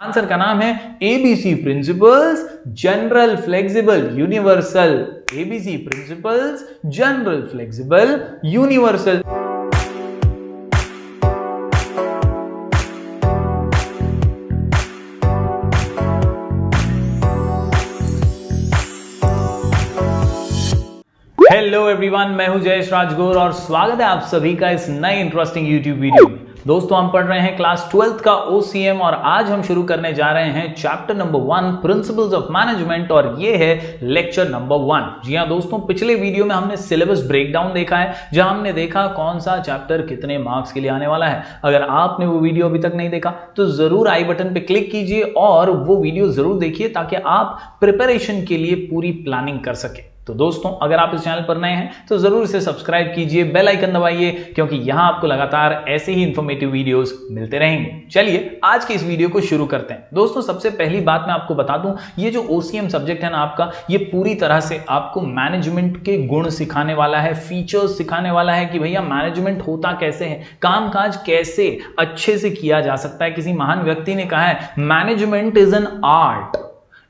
Answer का नाम है ABC principles, general, flexible, universal. ABC principles, general, flexible, universal. Hello everyone, मैं हूं जयेश राजगोर और स्वागत है आप सभी का इस नए इंटरेस्टिंग यूट्यूब वीडियो में। दोस्तों, हम पढ़ रहे हैं क्लास 12th का ओसीएम और आज हम शुरू करने जा रहे हैं chapter number 1 principles of management और ये है लेक्चर नंबर 1। जी हां दोस्तों, पिछले वीडियो में हमने सिलेबस ब्रेकडाउन देखा है जहां हमने देखा कौन सा चैप्टर कितने मार्क्स के लिए आने वाला है। अगर आपने वो वीडियो अभी तक नहीं देखा तो जरूर आई बटन पे क्लिक कीजिए और वो वीडियो जरूर देखिए ताकि आप प्रिपरेशन के लिए पूरी प्लानिंग कर सके। तो दोस्तों, अगर आप इस चैनल पर नए हैं तो जरूर इसे सब्सक्राइब कीजिए, बेल आइकन दबाइए क्योंकि यहां आपको लगातार ऐसे ही इंफॉर्मेटिव वीडियोस मिलते रहेंगे। चलिए आज के इस वीडियो को शुरू करते हैं। दोस्तों, सबसे पहली बात मैं आपको बता दूं, ये जो ओसीएम सब्जेक्ट है ना आपका, ये पूरी तरह से आपको मैनेजमेंट के गुण सिखाने वाला है, फीचर्स सिखाने वाला है कि भैया मैनेजमेंट होता कैसे है, कामकाज कैसे अच्छे से किया जा सकता है। किसी महान व्यक्ति ने कहा है, management is an art,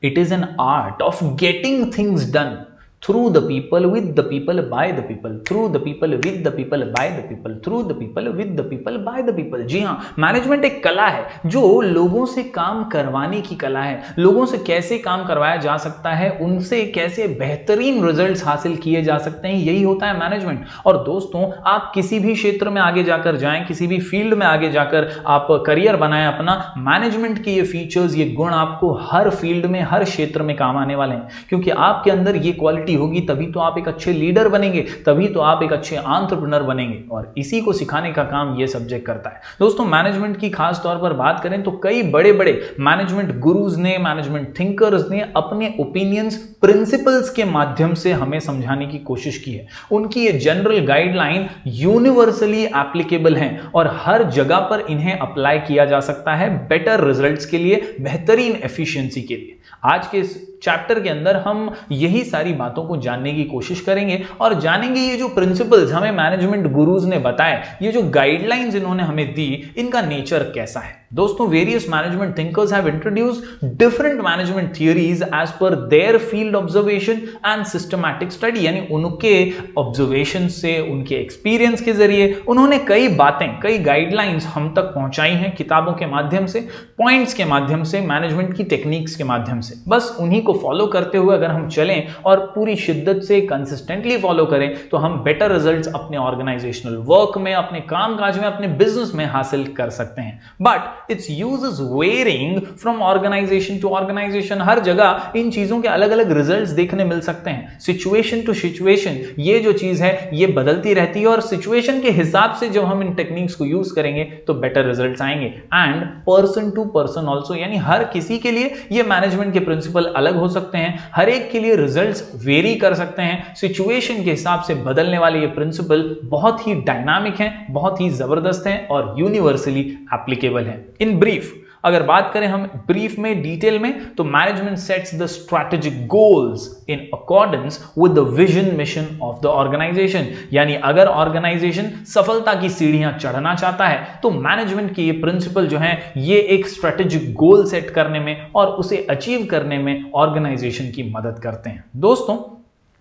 it is an art of getting things done through the people, with the people, by the people, through the people, with the people, by the people, through the people, with the people, by the people। जी हाँ, management एक कला है जो लोगों से काम करवाने की कला है। लोगों से कैसे काम करवाया जा सकता है, उनसे कैसे बेहतरीन रिजल्ट्स हासिल किए जा सकते हैं, यही होता है मैनेजमेंट। और दोस्तों, आप किसी भी क्षेत्र में आगे जाकर जाएं, किसी भी फील्ड में आगे जाकर आप करियर बनाएं अपना, मैनेजमेंट के ये फीचर्स, ये गुण आपको हर फील्ड में, हर क्षेत्र में काम आने वाले हैं क्योंकि आपके अंदर ये क्वालिटी होगी तभी तो आप एक अच्छे लीडर बनेंगे, तभी तो आप एक अच्छे एंटरप्रेन्योर बनेंगे और इसी को सिखाने का काम ये सब्जेक्ट करता है। दोस्तों, मैनेजमेंट की खास तौर पर बात करें तो कई बड़े बड़े मैनेजमेंट गुरुज ने, मैनेजमेंट थिंकर्स ने अपने ओपिनियंस प्रिंसिपल्स के माध्यम से हमें समझाने की कोशिश की है। उनकी ये जनरल गाइडलाइन यूनिवर्सली एप्लीकेबल हैं और हर जगह पर इन्हें अप्लाई किया जा सकता है बेटर रिजल्ट्स के लिए, बेहतरीन एफिशिएंसी के लिए। आज के इस चैप्टर के अंदर हम यही सारी बातों को जानने की कोशिश करेंगे और जानेंगे ये जो प्रिंसिपल्स हमें मैनेजमेंट गुरुज ने बताए, ये जो गाइडलाइंस इन्होंने हमें दी, इनका नेचर कैसा है। दोस्तों, various management thinkers have introduced different management theories as per their field observation and systematic study, यानी उनके ऑब्जर्वेशन से, उनके एक्सपीरियंस के जरिए उन्होंने कई बातें, कई गाइडलाइंस हम तक पहुंचाई हैं किताबों के माध्यम से, पॉइंट्स के माध्यम से, मैनेजमेंट की टेक्निक्स के माध्यम से। बस उन्हीं को फॉलो करते हुए अगर हम चलें और पूरी शिद्दत से कंसिस्टेंटली फॉलो करें तो हम बेटर रिजल्ट्स अपने ऑर्गेनाइजेशनल वर्क में, अपने कामकाज में, अपने बिजनेस में हासिल कर सकते हैं। But its uses varying from organisation to organisation. हर जगह इन चीजों के अलग अलग रिजल्ट्स देखने मिल सकते हैं। सिचुएशन टू सिचुएशन ये जो चीज है ये बदलती रहती है और सिचुएशन के हिसाब से जब हम इन टेक्निक्स को यूज करेंगे तो बेटर रिजल्ट्स आएंगे। And person to person also, यानी हर किसी के लिए ये मैनेजमेंट के प्रिंसिपल अलग हो सकते हैं, हर एक के लिए रिजल्ट्स वेरी कर सकते हैं। सिचुएशन के हिसाब से बदलने वाले ये प्रिंसिपल बहुत ही डायनामिक हैं, बहुत ही जबरदस्त हैं और यूनिवर्सली एप्लीकेबल हैं। इन ब्रीफ अगर बात करें हम ब्रीफ में, डिटेल में, तो management sets the strategic goals in accordance with the vision mission of the organisation. यानी अगर ऑर्गेनाइजेशन सफलता की सीढ़ियां चढ़ना चाहता है तो मैनेजमेंट के ये प्रिंसिपल जो हैं ये एक स्ट्रैटेजिक गोल सेट करने में और उसे अचीव करने में ऑर्गेनाइजेशन की मदद करते हैं। दोस्तों,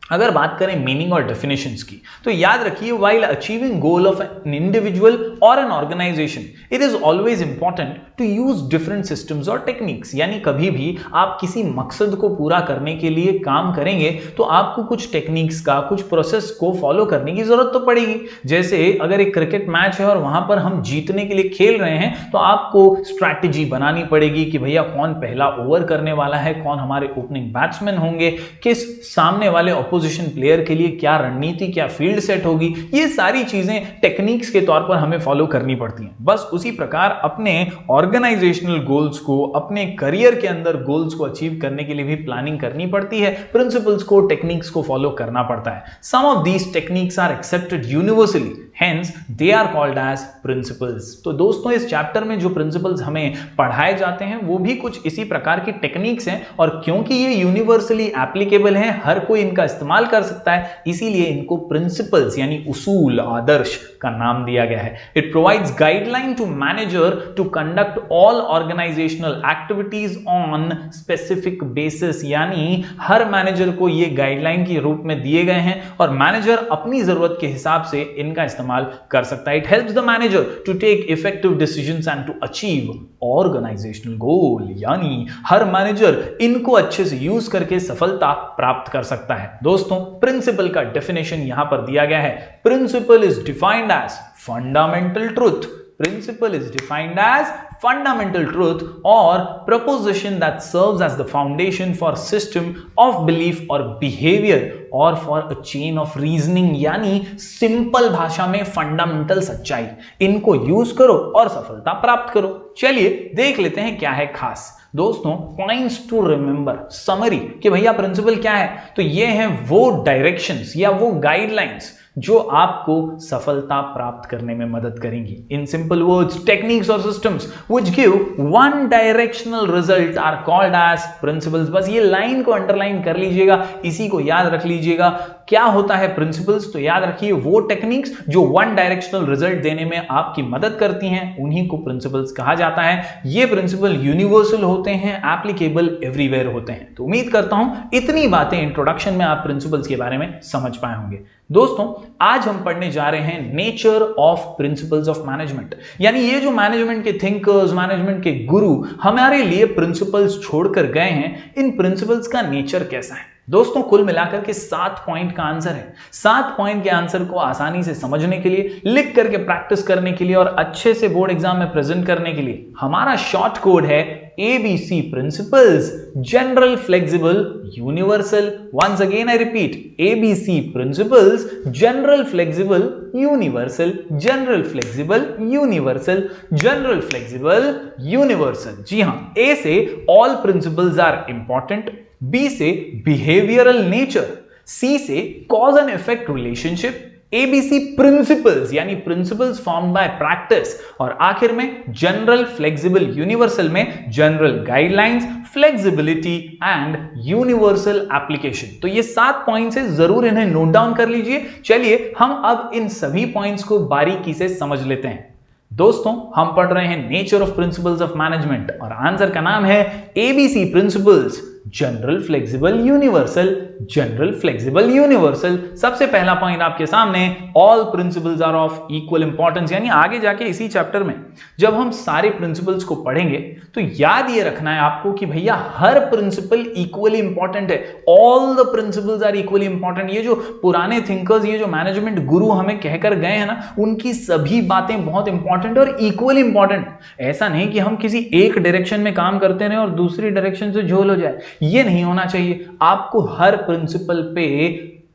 अगर बात करें मीनिंग और डेफिनेशंस की तो याद रखिए, while achieving goal of an individual और an organisation it is always important to use different systems और टेक्निक्स। यानी कभी भी आप किसी मकसद को पूरा करने के लिए काम करेंगे तो आपको कुछ टेक्निक्स का, कुछ प्रोसेस को फॉलो करने की जरूरत तो पड़ेगी। जैसे अगर एक क्रिकेट मैच है और वहां पर हम जीतने के लिए खेल रहे हैं तो आपको स्ट्रैटेजी बनानी पड़ेगी कि भैया कौन पहला ओवर करने वाला है, कौन हमारे ओपनिंग बैट्समैन होंगे, किस सामने वाले अपोजिशन प्लेयर के लिए क्या रणनीति, क्या फील्ड सेट होगी। ये सारी चीजें टेक्निक्स के तौर पर हमें फॉलो करनी पड़ती हैं। बस उसी प्रकार अपने ऑर्गेनाइजेशनल गोल्स को, अपने करियर के अंदर गोल्स को अचीव करने के लिए भी प्लानिंग करनी पड़ती है, प्रिंसिपल्स को, टेक्निक्स को फॉलो करना पड़ता है। Some of these techniques are accepted universally Hence, they are called as principles. तो दोस्तों इस चैप्टर में जो प्रिंसिपल्स हमें पढ़ाए जाते हैं वो भी कुछ इसी प्रकार की टेक्निक्स हैं और क्योंकि ये यूनिवर्सली एप्लीकेबल हैं, हर कोई इनका इस्तेमाल कर सकता है, इसीलिए इनको प्रिंसिपल्स यानी उसूल, आदर्श का नाम दिया गया है. It provides guideline to manager to conduct all organisational activities on specific basis, यानी हर मैनेजर को ये गाइडलाइन के रूप में दिए गए हैं और मैनेजर अपनी जरूरत के हिसाब से इनका इस्तेमाल कर सकता है. It helps the manager to take effective decisions and to achieve organisational goal, यानी हर मैनेजर इनको अच्छे से यूज करके सफलता प्राप्त कर सकता है. दोस्तों प्रिंसिपल का डेफिनेशन यहां पर दिया गया है. Principle is defined as fundamental truth. Principle is defined as fundamental truth or proposition that serves as the foundation for system of belief or behavior or for a chain of reasoning, यानी simple भाषा में fundamental सच्चाई. इनको use करो और सफलता प्राप्त करो. चलिए देख लेते हैं क्या है खास. दोस्तों पॉइंट्स टू रिमेंबर, समरी कि भैया प्रिंसिपल क्या है. तो ये हैं वो डायरेक्शंस या वो गाइडलाइंस जो आपको सफलता प्राप्त करने में मदद करेंगी. इन सिंपल वर्ड्स, टेक्निक्स और systems which give one directional result are called as principles. बस ये लाइन को अंडरलाइन कर लीजिएगा, इसी को याद रख लीजिएगा. क्या होता है प्रिंसिपल्स? तो याद रखिए वो टेक्निक्स जो वन डायरेक्शनल रिजल्ट देने में आपकी मदद करती हैं, उन्हीं को प्रिंसिपल्स कहा जाता है. ये प्रिंसिपल यूनिवर्सल होते हैं, एप्लीकेबल एवरीवेयर होते हैं. तो उम्मीद करता हूं इतनी बातें इंट्रोडक्शन में आप प्रिंसिपल्स के बारे में समझ पाए होंगे. दोस्तों आज हम पढ़ने जा रहे हैं nature of principles of management, यानी ये जो मैनेजमेंट के थिंकर्स, मैनेजमेंट के गुरु हमारे लिए प्रिंसिपल्स छोड़कर गए हैं, इन प्रिंसिपल्स का नेचर कैसा है. दोस्तों कुल मिलाकर के 7 पॉइंट का आंसर है. 7 पॉइंट के आंसर को आसानी से समझने के लिए, लिख करके प्रैक्टिस करने के लिए और अच्छे से बोर्ड एग्जाम में प्रेजेंट करने के लिए हमारा शॉर्ट कोड है ABC principles, general, flexible, universal. Once again I repeat, ABC principles, general, flexible, universal, general, flexible, universal, general, flexible, universal. जी हां, A से all principles are important, B से बिहेवियरल नेचर, C से cause and effect relationship, ABC principles यानी principles formed by practice और आखिर में general, flexible, universal में general guidelines, flexibility and universal application. तो ये 7 पॉइंट्स है, जरूर इन्हें नोट डाउन कर लीजिए. चलिए हम अब इन सभी पॉइंट्स को बारीकी से समझ लेते हैं. दोस्तों हम पढ़ रहे हैं nature of principles of management और आंसर का नाम है ABC principles, general, flexible, universal, general, flexible, universal. सबसे पहला पॉइंट आपके सामने, all principles are of equal importance, यानी आगे जाके इसी चैप्टर में जब हम सारे प्रिंसिपल्स को पढ़ेंगे तो याद ये रखना है आपको कि भैया हर प्रिंसिपल इक्वली इंपॉर्टेंट है. All the principles are equally important. ये जो पुराने थिंकर्स, ये जो मैनेजमेंट गुरु हमें कहकर गए हैं ना, उनकी सभी बातें बहुत इंपॉर्टेंट और इक्वली इंपॉर्टेंट. ऐसा नहीं कि हम किसी एक डायरेक्शन में काम करते रहे और दूसरी डायरेक्शन से झोल हो जाए, ये नहीं होना चाहिए. आपको हर प्रिंसिपल पे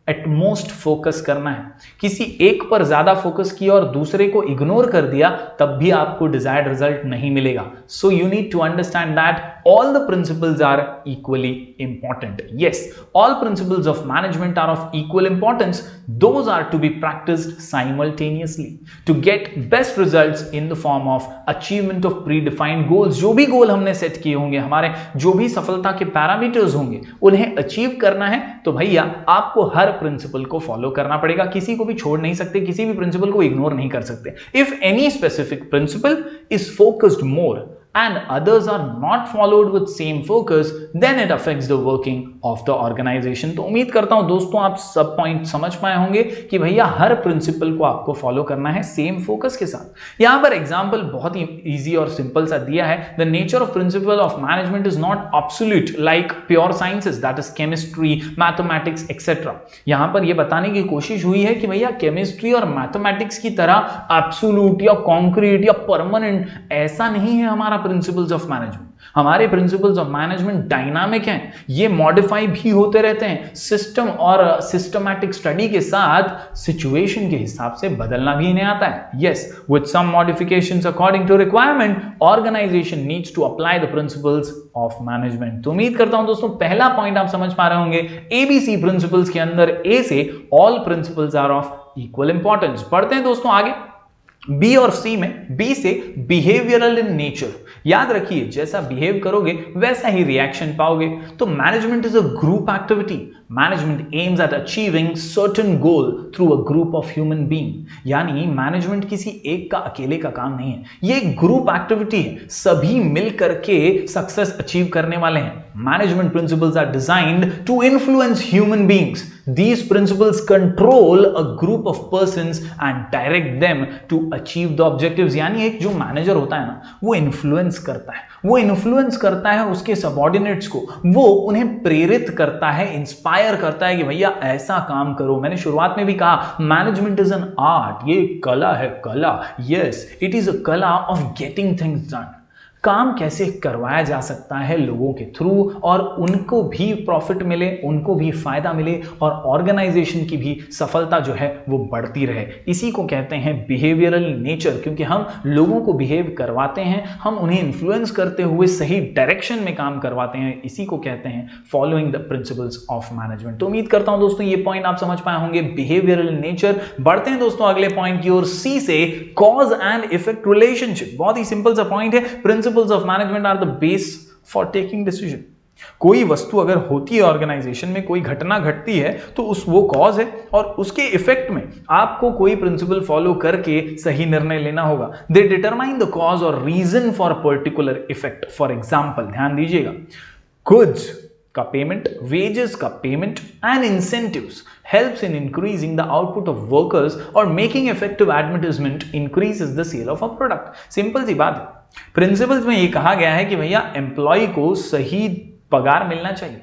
एटमोस्ट फोकस करना है. किसी एक पर ज्यादा फोकस किया और दूसरे को इग्नोर कर दिया तब भी आपको डिजायर्ड रिजल्ट नहीं मिलेगा. So you need to understand that all the principles are equally important. Yes, all principles of management are of equal importance. Those are to be practiced simultaneously to get best results in the form of achievement of predefined goals. जो भी गोल हमने set किए होंगे, हमारे जो भी सफलता के पैरामीटर्स होंगे, उन्हें अचीव करना है तो भैया आपको हर प्रिंसिपल को फॉलो करना पड़ेगा. किसी को भी छोड़ नहीं सकते, किसी भी प्रिंसिपल को इग्नोर नहीं कर सकते. If any specific principle is focused more and others are not followed with same focus, then it affects the working of the organization. तो उम्मीद करता हूं दोस्तों आप सब पॉइंट समझ पाए होंगे कि भैया हर प्रिंसिपल को आपको फॉलो करना है सेम फोकस के साथ. यहां पर एग्जांपल बहुत ही इजी और सिंपल सा दिया है. The nature of principle of management is not absolute like pure sciences, that is chemistry, mathematics etcetera. यहां पर यह बताने की कोशिश हुई है कि भैया केमिस्ट्री और मैथमेटिक्स की तरह एब्सोल्यूट या कॉन्क्रीट या परमानेंट ऐसा नहीं है हमारा प्रिंसिपल्स ऑफ मैनेजमेंट. हमारे प्रिंसिपल्स ऑफ मैनेजमेंट डायनामिक हैं, ये मॉडिफाई भी होते रहते हैं. सिस्टम और सिस्टमैटिक स्टडी के साथ सिचुएशन के हिसाब से बदलना भी इन्हें आता है. Yes, with some modifications according to requirement, organization needs to apply the principles of management. तो उम्मीद करता हूं दोस्तों पहला पॉइंट आप समझ पा रहे होंगे. ABC प्रिंसिपल्स के अंदर A से all principles are of of equal importance. बढ़ते हैं दोस्तों आगे बी और सी में। बी से बिहेवियरल इन नेचर। याद रखिए जैसा बिहेव करोगे वैसा ही रिएक्शन पाओगे। तो management is a group activity. Management aims at achieving certain goal through a group of human being. यानी मैनेजमेंट किसी एक का अकेले का काम नहीं है, ये एक ग्रुप एक्टिविटी है, सभी मिल करके सक्सेस अचीव करने वाले हैं। Management principles are designed to influence human beings. These principles control a group of persons and direct them to achieve the objectives। यानी एक जो मैनेजर होता है ना, वो इन्फ्लुएंस करता है उसके सबऑर्डिनेट्स को, वो उन्हें प्रेरित करता है, इंस्पायर करता है कि भैया ऐसा काम करो। मैंने शुरुआत में भी कहा मैनेजमेंट इज एन आर्ट, ये कला है, कला। यस, इट इज अ कला ऑफ गेटिंग थिंग्स डन। काम कैसे करवाया जा सकता है लोगों के थ्रू और उनको भी प्रॉफिट मिले, उनको भी फायदा मिले और ऑर्गेनाइजेशन की भी सफलता जो है वो बढ़ती रहे। इसी को कहते हैं बिहेवियरल नेचर, क्योंकि हम लोगों को बिहेव करवाते हैं, हम उन्हें इन्फ्लुएंस करते हुए सही डायरेक्शन में काम करवाते हैं। इसी को कहते हैं following the principles of management. तो उम्मीद करता हूं दोस्तों ये पॉइंट आप समझ पाए होंगे, बिहेवियरल नेचर। बढ़ते हैं दोस्तों अगले पॉइंट की ओर, सी से कॉज एंड इफेक्ट रिलेशनशिप। बहुत ही सिंपल सा पॉइंट है। Principles of management are the base for taking decision. कोई वस्तु अगर होती है ऑर्गेनाइजेशन में, कोई घटना घटती है तो वो कॉज है और उसके इफेक्ट में आपको कोई प्रिंसिपल फॉलो करके सही निर्णय लेना होगा। दे डिटरमाइन द कॉज और reason for particular effect. For example ध्यान दीजिएगा, गुड्स का पेमेंट, वेजेस का payment and incentives helps in increasing the output of workers or making effective advertisement increases the sale of a product। Simple सी बात है, principles में ये कहा गया है कि भैया एम्प्लॉय को सही पगार मिलना चाहिए,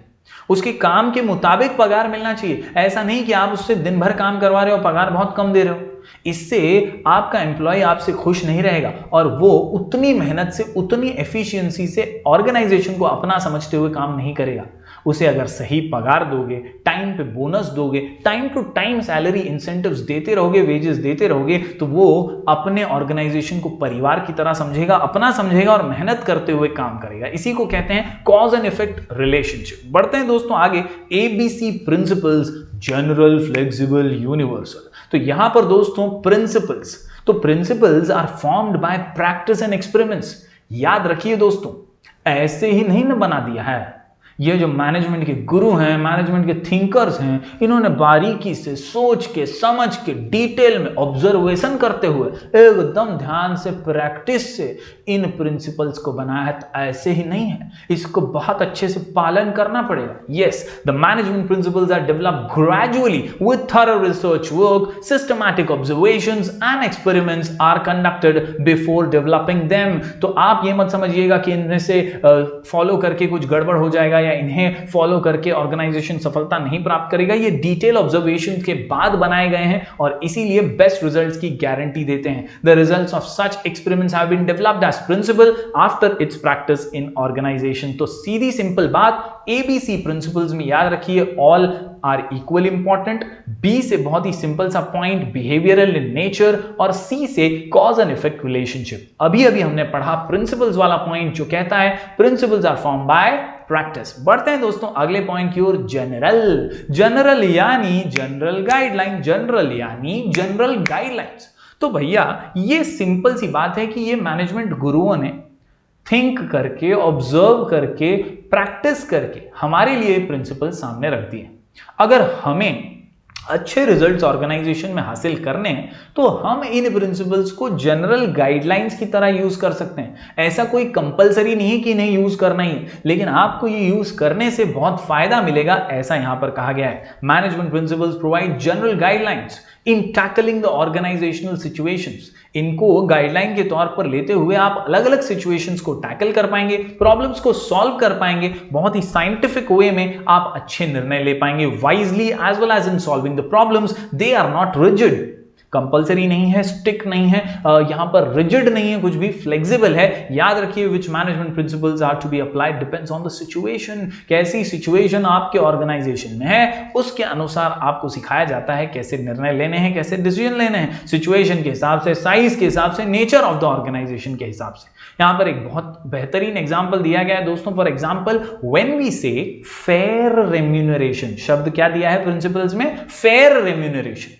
उसके काम के मुताबिक पगार मिलना चाहिए। ऐसा नहीं कि आप उससे दिन भर काम करवा रहे हो, पगार बहुत कम दे रहे हो। इससे आपका एम्प्लॉय आपसे खुश नहीं रहेगा और वो उतनी मेहनत से, उतनी एफिशिएंसी से ऑर्गेनाइजेशन को अपना समझते हुए काम नहीं करेगा। उसे अगर सही पगार दोगे, टाइम पे बोनस दोगे, time to time salary incentives देते रहोगे, वेजेस देते रहोगे, तो वो अपने ऑर्गेनाइजेशन को परिवार की तरह समझेगा, अपना समझेगा और मेहनत करते हुए काम करेगा। इसी को कहते हैं कॉज एंड इफेक्ट रिलेशनशिप। बढ़ते हैं दोस्तों आगे, ABC principles, general, flexible, universal. तो यहां पर दोस्तों principles are formed by practice and experiments. याद रखिए दोस्तों, ऐसे ही नहीं न बना दिया है। ये जो मैनेजमेंट के गुरु हैं, मैनेजमेंट के थिंकर्स हैं, इन्होंने बारीकी से सोच के, समझ के, डिटेल में ऑब्जर्वेशन करते हुए, एकदम ध्यान से, प्रैक्टिस से इन प्रिंसिपल्स को बनाया है। तो ऐसे ही नहीं है, इसको बहुत अच्छे से पालन करना पड़ेगा। Yes, the management principles are developed gradually with thorough research work, systematic observations and experiments are conducted before developing them. तो आप ये मत समझिएगा कि इनमें से फॉलो करके कुछ गड़बड़ हो जाएगा या इन्हें फॉलो करके ऑर्गेनाइजेशन सफलता नहीं प्राप्त करेगा। ये डिटेल ऑब्जर्वेशन के बाद बनाए गए हैं और इसीलिए बेस्ट रिजल्ट्स की गारंटी देते हैं। The results of such experiments have been developed as principle after its practice in organization. तो सीधी सिंपल बात, एबीसी प्रिंसिपल्स में याद रखिए, all are equal important. B से बहुत ही सिंपल सा पॉइंट, बिहेवियरल इन नेचर, और सी से कॉज एंड इफेक्ट रिलेशनशिप। अभी हमने पढ़ा प्रिंसिपल्स वाला पॉइंट जो कहता है principles are form by practice. बढ़ते हैं दोस्तों अगले पॉइंट की ओर, जनरल यानी जनरल गाइडलाइन, जनरल गाइडलाइंस। तो भैया ये सिंपल सी बात है कि ये मैनेजमेंट गुरुओं ने थिंक करके, ऑब्जर्व करके, प्रैक्टिस करके हमारे लिए प्रिंसिपल सामने रख दिए। अगर हमें अच्छे रिजल्ट्स ऑर्गेनाइजेशन में हासिल करने हैं तो हम इन प्रिंसिपल्स को जनरल गाइडलाइंस की तरह यूज कर सकते हैं। ऐसा कोई कंपलसरी नहीं है कि नहीं यूज करना ही, लेकिन आपको ये यूज करने से बहुत फायदा मिलेगा, ऐसा यहां पर कहा गया है। Management principles provide general guidelines in tackling the organizational situations. इनको गाइडलाइन के तौर पर लेते हुए आप अलग अलग सिचुएशंस को टैकल कर पाएंगे, प्रॉब्लम्स को सॉल्व कर पाएंगे, बहुत ही साइंटिफिक वे में आप अच्छे निर्णय ले पाएंगे, wisely as well as in solving the problems. They are not rigid, compulsory नहीं है, स्टिक नहीं है, यहां पर रिजिड नहीं है, कुछ भी फ्लेक्सिबल है। याद रखिए, which management principles are to be applied depends on the situation. कैसी सिचुएशन आपके ऑर्गेनाइजेशन में है उसके अनुसार आपको सिखाया जाता है कैसे निर्णय लेने हैं, कैसे डिसीजन लेने हैं, सिचुएशन के हिसाब से, साइज के हिसाब से, नेचर ऑफ द ऑर्गेनाइजेशन के हिसाब से। यहां पर एक बहुत बेहतरीन एग्जांपल दिया गया है दोस्तों। फॉर एग्जांपल, व्हेन वी से फेयर रेम्यूनरेशन, शब्द क्या दिया है प्रिंसिपल्स में? Fair remuneration.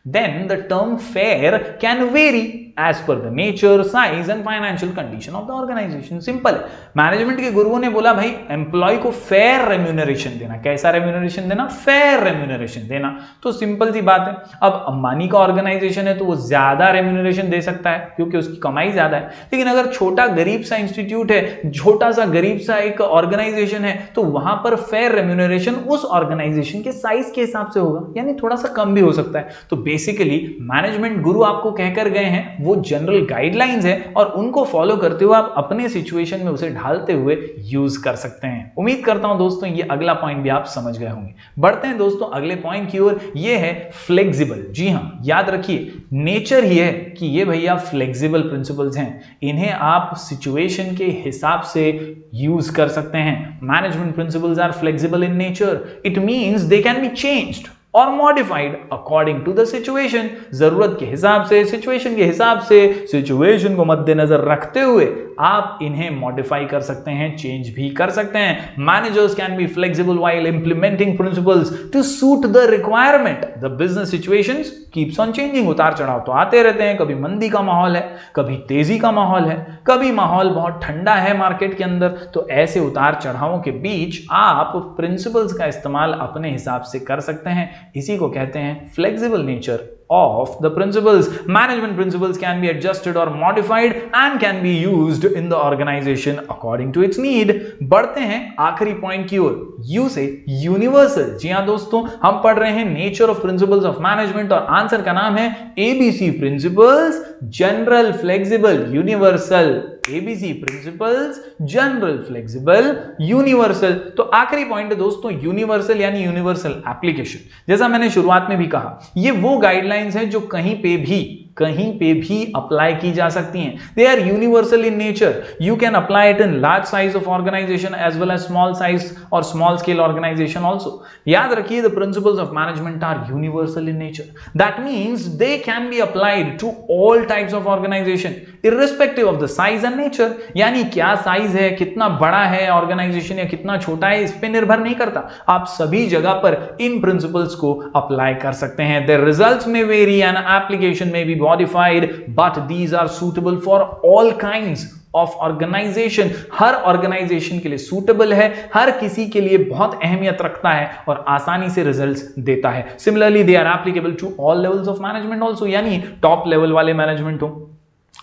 then the term fair can vary as per the nature, size and financial condition of the organization. Simple है। मैनेजमेंट के गुरुओं ने बोला भाई एम्प्लॉय को फेयर रेम्यूनरेशन देना। कैसा रेम्यूनरेशन देना? फेयर रेम्यूनरेशन देना। तो सिंपल सी बात है, अब अंबानी का ऑर्गेनाइजेशन है तो वो ज्यादा रेम्यूनरेशन दे सकता है क्योंकि उसकी कमाई ज्यादा है। लेकिन अगर छोटा गरीब सा इंस्टीट्यूट है, छोटा सा गरीब सा एक ऑर्गेनाइजेशन है, तो वहां पर फेयर रेम्यूनरेशन उस ऑर्गेनाइजेशन के साइज के हिसाब से होगा, यानी थोड़ा सा कम भी हो सकता है। तो बेसिकली मैनेजमेंट गुरु आपको कहकर गए हैं वो जनरल गाइडलाइंस है और उनको फॉलो करते हुए आप अपने सिचुएशन में उसे ढालते हुए यूज कर सकते हैं। उम्मीद करता हूं दोस्तों ये अगला पॉइंट भी आप समझ गए होंगे। बढ़ते हैं दोस्तों अगले पॉइंट की ओर, ये है फ्लेक्सिबल। जी हां, याद रखिए नेचर ही है कि ये भैया फ्लेक्सिबल प्रिंसिपल्स हैं, इन्हें आप सिचुएशन के हिसाब से यूज कर सकते हैं। Management principles are flexible in nature, it means they can be changed और modified according to the situation. जरूरत के हिसाब से, सिचुएशन के हिसाब से, सिचुएशन को मद्देनजर रखते हुए आप इन्हें मॉडिफाई कर सकते हैं, चेंज भी कर सकते हैं। Managers can be flexible while implementing principles to suit the requirement. The business situations keeps on changing. उतार चढ़ाव तो आते रहते हैं, कभी मंदी का माहौल है, कभी तेजी का माहौल है, कभी माहौल बहुत ठंडा है मार्केट के अंदर। तो ऐसे उतार चढ़ावों के बीच आप प्रिंसिपल्स का इस्तेमाल अपने हिसाब से कर सकते हैं। इसी को कहते हैं flexible nature of the principles. Management principles can be adjusted or modified and can be used in the organization according to its need. बढ़ते हैं आखिरी पॉइंट की ओर, U से यूनिवर्सल। जी हां दोस्तों, हम पढ़ रहे हैं nature of principles of management और आंसर का नाम है ABC principles, general, flexible, universal. ABC principles, general, flexible, universal. तो आखिरी पॉइंट है दोस्तों यूनिवर्सल यानी यूनिवर्सल एप्लीकेशन। जैसा मैंने शुरुआत में भी कहा, ये वो गाइडलाइंस है जो कहीं पे भी अप्लाई की जा सकती हैं। They are universal in nature. You can apply it in large size of organization as well as small size और स्मॉल स्केल ऑर्गेनाइजेशन ऑल्सो। याद रखिए the principles of management are universal in nature. That means they can be applied to all types of organization irrespective of the size and nature. यानी क्या size है, कितना बड़ा है organisation या कितना छोटा है, इस पर निर्भर नहीं करता। आप सभी जगह पर इन प्रिंसिपल्स को अप्लाई कर सकते हैं। द रिजल्ट्स में वेरी एंड एप्लीकेशन में भी modified, but these are suitable for all kinds of organization। हर ऑर्गेनाइजेशन के लिए सूटेबल है, हर किसी के लिए बहुत अहमियत रखता है और आसानी से रिजल्ट्स देता है। Similarly they are applicable to all levels of management also. यानी टॉप लेवल वाले मैनेजमेंट हो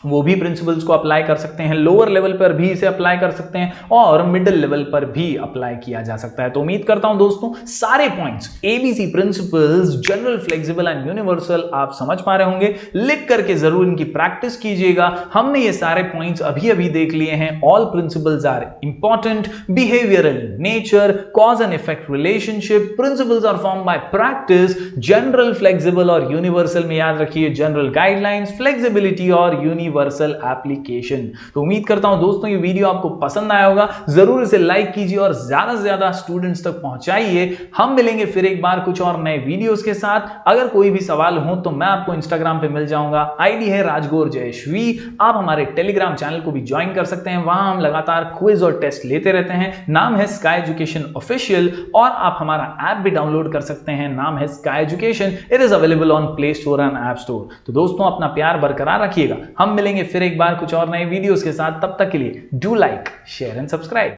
वो भी प्रिंसिपल्स को अप्लाई कर सकते हैं, लोअर लेवल पर भी इसे अप्लाई कर सकते हैं और मिडिल लेवल पर भी अप्लाई किया जा सकता है। तो उम्मीद करता हूं दोस्तों सारे points ABC principles, general, flexible and universal आप समझ पा रहे होंगे। लिख करके जरूर इनकी प्रैक्टिस कीजिएगा। हमने ये सारे पॉइंट्स अभी देख लिए हैं। All principles are important, behavioural nature, cause and effect relationship, principles are form by practice, general, flexible और यूनिवर्सल में याद रखिए जनरल गाइडलाइंस, फ्लेक्सिबिलिटी और यूनिवर्सल एप्लीकेशन। तो उम्मीद करता हूं दोस्तों ये वीडियो आपको पसंद आया होगा। जरूर इसे लाइक कीजिए और ज्यादा से ज्यादा स्टूडेंट्स तक पहुंचाइए। हम मिलेंगे फिर एक बार कुछ और नए वीडियोस के साथ। अगर कोई भी सवाल हो तो मैं आपको इंस्टाग्राम पे मिल जाऊंगा, आईडी है राजगौर जयश्वी। आप हमारे टेलीग्राम चैनल को भी ज्वाइन कर सकते हैं, वहां हम लगातार क्विज और टेस्ट लेते रहते हैं। नाम है स्काई एजुकेशन ऑफिशियल और आप हमारा ऐप भी डाउनलोड कर सकते हैं, नाम है sky education. It is available on play store and app store. तो दोस्तों अपना प्यार बरकरार रखिएगा। हम मिलेंगे फिर एक बार कुछ और नए वीडियोस के साथ। तब तक के लिए do like, share and subscribe.